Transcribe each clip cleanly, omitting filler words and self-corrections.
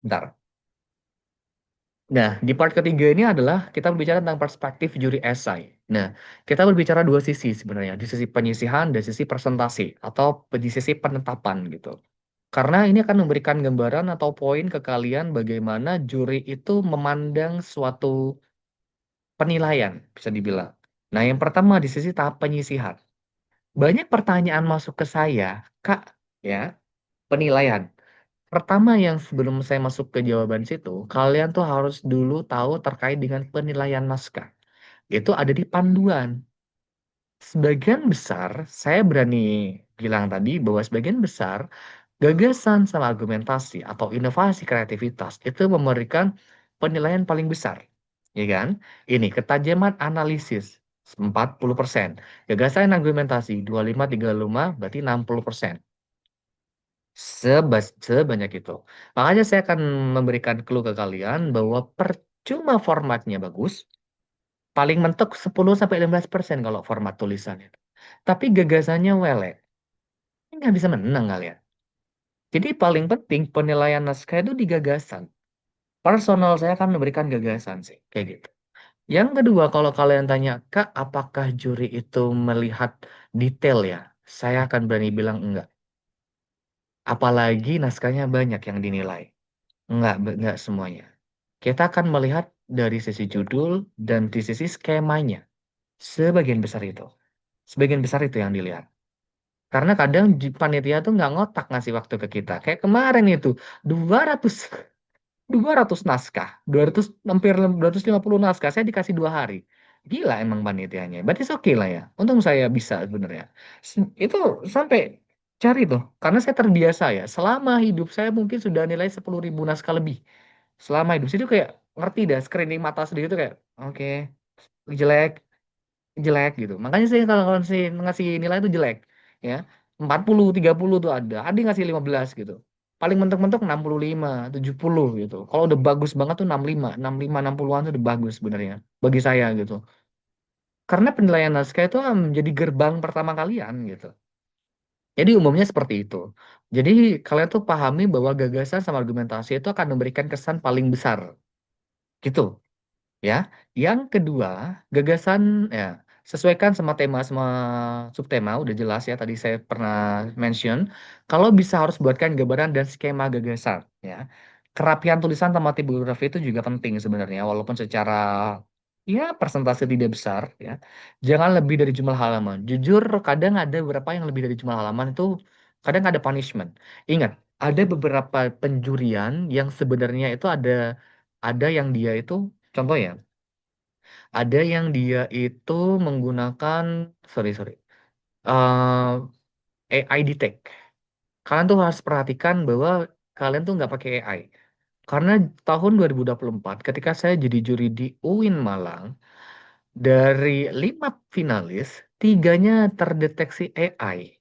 Bentar. Nah, di part ketiga ini adalah kita berbicara tentang perspektif juri esai. Nah, kita berbicara dua sisi sebenarnya, di sisi penyisihan dan sisi presentasi atau di sisi penetapan gitu. Karena ini akan memberikan gambaran atau poin ke kalian bagaimana juri itu memandang suatu penilaian, bisa dibilang. Nah, yang pertama di sisi tahap penyisihan. Banyak pertanyaan masuk ke saya, Kak, ya, penilaian. Pertama yang sebelum saya masuk ke jawaban situ, kalian tuh harus dulu tahu terkait dengan penilaian naskah. Itu ada di panduan. Sebagian besar, saya berani bilang tadi bahwa sebagian besar gagasan sama argumentasi atau inovasi kreativitas itu memberikan penilaian paling besar. Ya kan? Ini ketajaman analisis 40%. Gagasan argumentasi 25-35 berarti 60%. Sebanyak itu. Makanya saya akan memberikan clue ke kalian bahwa percuma formatnya bagus, paling mentok 10-15% kalau format tulisan itu. Tapi gagasannya welek. Ini nggak bisa menang kalian. Jadi paling penting penilaian naskah itu di gagasan. Personal saya akan memberikan gagasan sih, kayak gitu. Yang kedua, kalau kalian tanya, Kak, apakah juri itu melihat detail ya? Saya akan berani bilang enggak. Apalagi naskahnya banyak yang dinilai. Enggak semuanya. Kita akan melihat dari sisi judul dan di sisi skemanya. Sebagian besar itu. Sebagian besar itu yang dilihat. Karena kadang panitia tuh nggak ngotak ngasih waktu ke kita. Kayak kemarin itu, 200 200 naskah. 200, hampir 250 naskah. Saya dikasih 2 hari. Gila emang panitianya. Berarti oke lah ya. Untung saya bisa sebenarnya. Itu sampai cari tuh. Karena saya terbiasa ya. Selama hidup saya mungkin sudah nilai 10.000 naskah lebih. Selama hidup saya itu kayak ngerti dah screening mata sendiri tuh kayak oke, jelek, jelek gitu. Makanya saya kalau ngasih ngasih nilai itu jelek ya. 40-30 tuh ada yang ngasih 15 gitu. Paling mentok-mentok 65, 70 gitu. Kalau udah bagus banget tuh 65, 60-an tuh udah bagus sebenarnya bagi saya gitu. Karena penilaian naskah itu menjadi gerbang pertama kalian gitu. Jadi umumnya seperti itu. Jadi kalian tuh pahami bahwa gagasan sama argumentasi itu akan memberikan kesan paling besar gitu. Ya, yang kedua, gagasan ya sesuaikan sama tema sama subtema udah jelas ya tadi saya pernah mention. Kalau bisa harus buatkan gambaran dan skema gagasan ya. Kerapian tulisan sama tipografi itu juga penting sebenarnya walaupun secara ya persentase tidak besar ya. Jangan lebih dari jumlah halaman. Jujur kadang ada beberapa yang lebih dari jumlah halaman itu kadang ada punishment. Ingat, ada beberapa penjurian yang sebenarnya itu ada yang dia itu contoh ya, ada yang dia itu menggunakan sorry sorry eh AI detect. Kalian tuh harus perhatikan bahwa kalian tuh nggak pakai AI. Karena tahun 2024 ketika saya jadi juri di UIN Malang, dari 5 finalis, tiganya terdeteksi AI.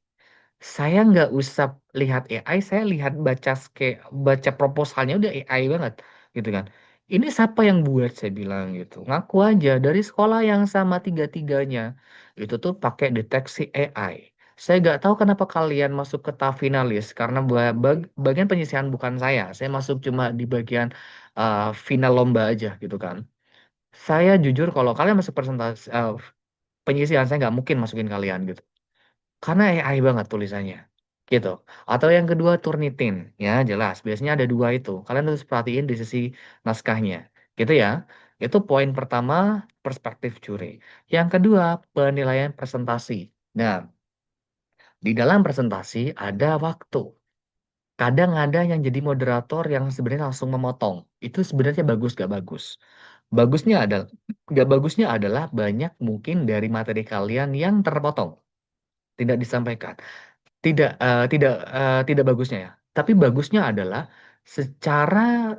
Saya nggak usah lihat AI, saya lihat baca proposalnya udah AI banget, gitu kan. Ini siapa yang buat saya bilang gitu. Ngaku aja dari sekolah yang sama tiga-tiganya itu tuh pakai deteksi AI. Saya nggak tahu kenapa kalian masuk ke tahap finalis karena bagian penyisihan bukan saya. Saya masuk cuma di bagian final lomba aja gitu kan. Saya jujur kalau kalian masuk presentasi penyisihan saya nggak mungkin masukin kalian gitu. Karena AI banget tulisannya. Gitu. Atau yang kedua Turnitin. Ya jelas. Biasanya ada dua itu. Kalian harus perhatiin di sisi naskahnya. Gitu ya. Itu poin pertama perspektif juri. Yang kedua penilaian presentasi. Nah, di dalam presentasi ada waktu. Kadang ada yang jadi moderator yang sebenarnya langsung memotong. Itu sebenarnya bagus gak bagus. Bagusnya adalah Gak bagusnya adalah banyak mungkin dari materi kalian yang terpotong, tidak disampaikan. Tidak bagusnya ya. Tapi bagusnya adalah secara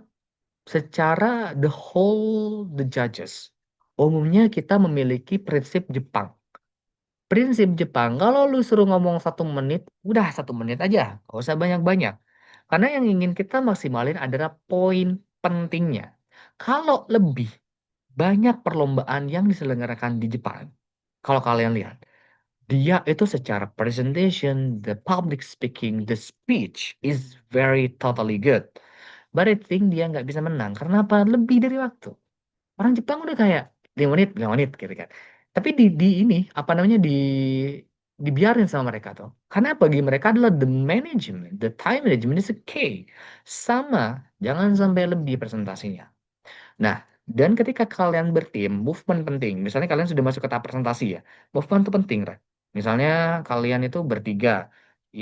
secara the judges. Umumnya kita memiliki prinsip Jepang. Prinsip Jepang, kalau lu suruh ngomong 1 menit, udah 1 menit aja, gak usah banyak-banyak. Karena yang ingin kita maksimalin adalah poin pentingnya. Kalau lebih banyak perlombaan yang diselenggarakan di Jepang, kalau kalian lihat, dia itu secara presentation, the public speaking, the speech is very totally good. But I think dia nggak bisa menang. Karena apa? Lebih dari waktu. Orang Jepang udah kayak 5 menit gitu kan. Tapi di ini apa namanya dibiarin sama mereka tuh. Karena bagi mereka adalah the management, the time management is a key. Sama, jangan sampai lebih presentasinya. Nah, dan ketika kalian bertim, movement penting. Misalnya kalian sudah masuk ke tahap presentasi ya, movement itu penting, Ra. Misalnya kalian itu bertiga,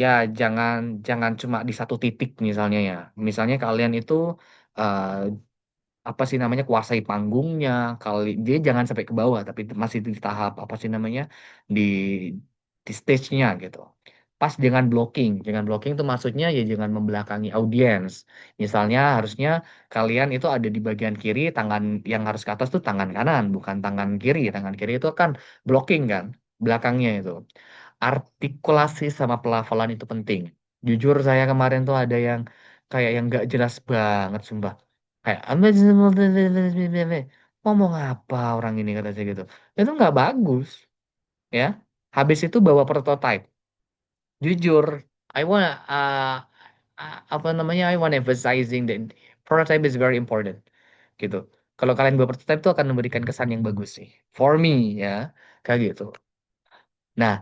ya jangan jangan cuma di satu titik misalnya ya. Misalnya kalian itu eh, apa sih namanya kuasai panggungnya kali dia jangan sampai ke bawah tapi masih di tahap apa sih namanya di stage-nya gitu. Pas jangan blocking itu maksudnya ya jangan membelakangi audiens. Misalnya harusnya kalian itu ada di bagian kiri, tangan yang harus ke atas tuh tangan kanan, bukan tangan kiri. Tangan kiri itu kan blocking kan, belakangnya itu. Artikulasi sama pelafalan itu penting. Jujur saya kemarin tuh ada yang kayak yang nggak jelas banget, sumpah. Kayak ngomong apa orang ini kata saya gitu. Itu nggak bagus, ya. Habis itu bawa prototype. Jujur, I wanna apa namanya I wanna emphasizing that prototype is very important, gitu. Kalau kalian bawa prototype itu akan memberikan kesan yang bagus sih, for me ya, kayak gitu. Nah,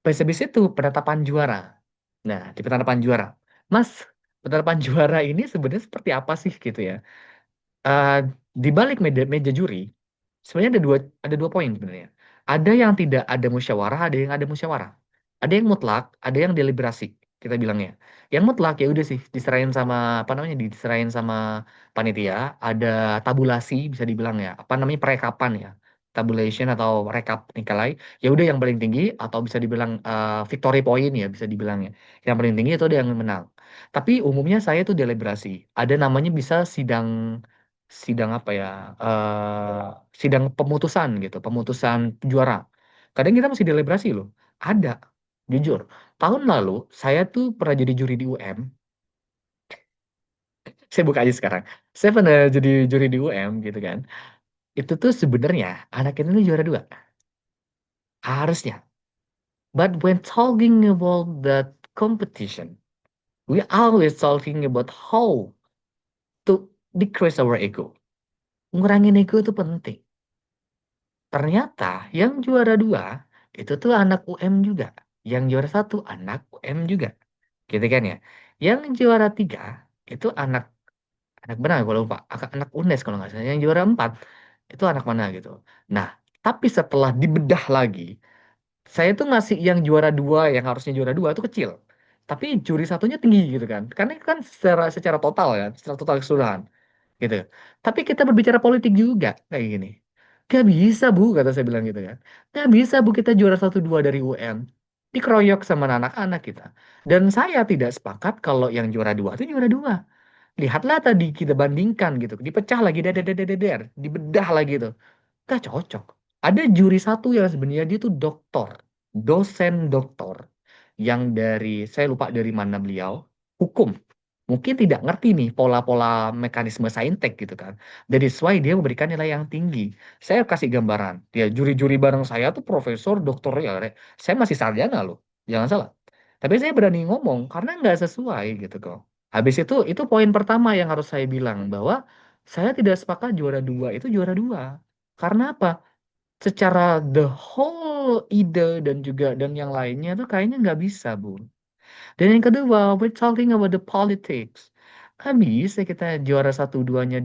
habis itu penetapan juara. Nah, di penetapan juara, Mas, penetapan juara ini sebenarnya seperti apa sih gitu ya? eh, di balik meja, meja juri sebenarnya ada dua poin sebenarnya. Ada yang tidak ada musyawarah, ada yang ada musyawarah. Ada yang mutlak, ada yang deliberasi kita bilangnya. Yang mutlak ya udah sih diserahin sama apa namanya diserahin sama panitia. Ada tabulasi bisa dibilang ya. Apa namanya perekapan ya. Tabulation atau rekap nilai. Ya udah yang paling tinggi atau bisa dibilang victory point ya bisa dibilangnya. Yang paling tinggi itu ada yang menang. Tapi umumnya saya tuh deliberasi. Ada namanya bisa sidang sidang apa ya sidang pemutusan gitu pemutusan juara kadang kita masih deliberasi loh ada jujur tahun lalu saya tuh pernah jadi juri di UM saya buka aja sekarang saya pernah jadi juri di UM gitu kan itu tuh sebenarnya anak ini juara dua harusnya but when talking about that competition we always talking about how to decrease our ego ngurangin ego itu penting. Ternyata yang juara dua itu tuh anak UM juga. Yang juara satu anak UM juga. Gitu kan ya. Yang juara tiga itu anak anak mana gue lupa. Anak UNES kalau nggak salah. Yang juara empat itu anak mana gitu. Nah, tapi setelah dibedah lagi, saya tuh ngasih yang juara dua yang harusnya juara dua itu kecil. Tapi juri satunya tinggi gitu kan. Karena itu kan secara total ya, secara total keseluruhan gitu. Tapi kita berbicara politik juga kayak gini. Gak bisa bu, kata saya bilang gitu kan. Gak bisa bu kita juara satu dua dari UN. Dikeroyok sama anak-anak kita. Dan saya tidak sepakat kalau yang juara dua itu juara dua. Lihatlah tadi kita bandingkan gitu. Dipecah lagi, dibedah lagi tuh. Gak cocok. Ada juri satu yang sebenarnya dia tuh doktor. Dosen doktor. Yang dari, saya lupa dari mana beliau. Hukum mungkin tidak ngerti nih pola-pola mekanisme saintek gitu kan. Jadi why dia memberikan nilai yang tinggi. Saya kasih gambaran. Ya juri-juri bareng saya tuh profesor, doktor ya. Saya masih sarjana loh. Jangan salah. Tapi saya berani ngomong karena nggak sesuai gitu kok. Habis itu poin pertama yang harus saya bilang bahwa saya tidak sepakat juara dua itu juara dua. Karena apa? Secara the whole ide dan juga dan yang lainnya tuh kayaknya nggak bisa, Bu. Dan yang kedua, we're talking about the politics. Kan bisa kita juara satu duanya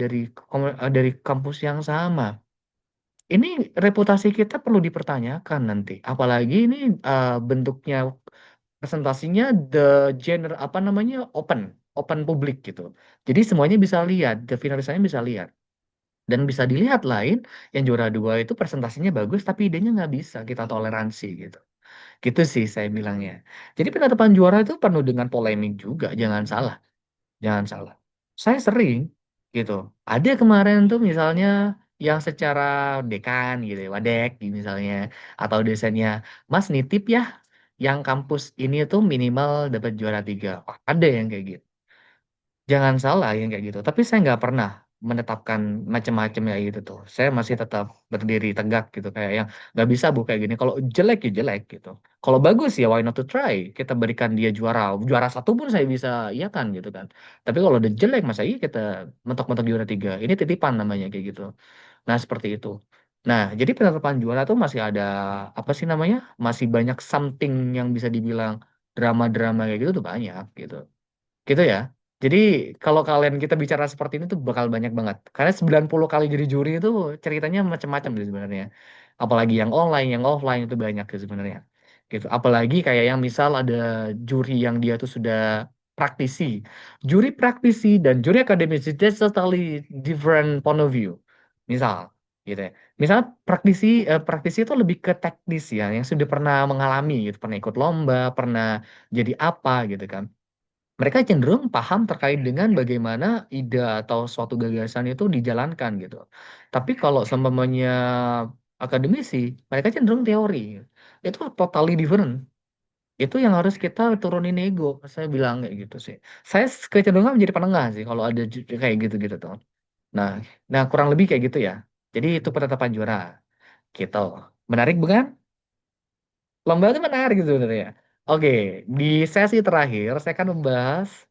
dari kampus yang sama. Ini reputasi kita perlu dipertanyakan nanti. Apalagi ini bentuknya presentasinya the apa namanya open publik gitu. Jadi semuanya bisa lihat, the finalisanya bisa lihat. Dan bisa dilihat lain yang juara dua itu presentasinya bagus tapi idenya nggak bisa kita toleransi gitu. Gitu sih saya bilangnya. Jadi penetapan juara itu penuh dengan polemik juga, jangan salah, jangan salah. Saya sering gitu. Ada kemarin tuh misalnya yang secara dekan gitu, ya, wadek gitu misalnya, atau dosennya, Mas nitip ya, yang kampus ini tuh minimal dapat juara tiga. Wah, ada yang kayak gitu. Jangan salah yang kayak gitu. Tapi saya nggak pernah. menetapkan macam-macam ya gitu tuh. Saya masih tetap berdiri tegak gitu kayak yang nggak bisa bu kayak gini. Kalau jelek ya jelek gitu. Kalau bagus ya why not to try. Kita berikan dia juara, juara satu pun saya bisa iya kan gitu kan. Tapi kalau udah jelek masa iya kita mentok-mentok juara tiga. Ini titipan namanya kayak gitu. Nah, seperti itu. Nah, jadi penetapan juara tuh masih ada apa sih namanya? Masih banyak something yang bisa dibilang drama-drama kayak gitu tuh banyak gitu. Gitu ya. Jadi kalau kalian kita bicara seperti ini tuh bakal banyak banget. Karena 90 kali jadi juri itu ceritanya macam-macam sih sebenarnya. Apalagi yang online, yang offline itu banyak sih sebenarnya. Gitu. Apalagi kayak yang misal ada juri yang dia tuh sudah praktisi. Juri praktisi dan juri akademisi that's totally different point of view. Misal gitu ya. Misal praktisi itu lebih ke teknis ya, yang sudah pernah mengalami gitu, pernah ikut lomba, pernah jadi apa gitu kan, mereka cenderung paham terkait dengan bagaimana ide atau suatu gagasan itu dijalankan gitu. Tapi kalau seumpamanya akademisi, mereka cenderung teori. Itu totally different. Itu yang harus kita turunin ego. Saya bilang kayak gitu sih. Saya kecenderungan menjadi penengah sih kalau ada kayak gitu-gitu tuh. Nah, nah kurang lebih kayak gitu ya. Jadi itu penetapan juara. Gitu. Menarik bukan? Lomba itu menarik gitu sebenarnya. Oke, di sesi terakhir saya akan membahas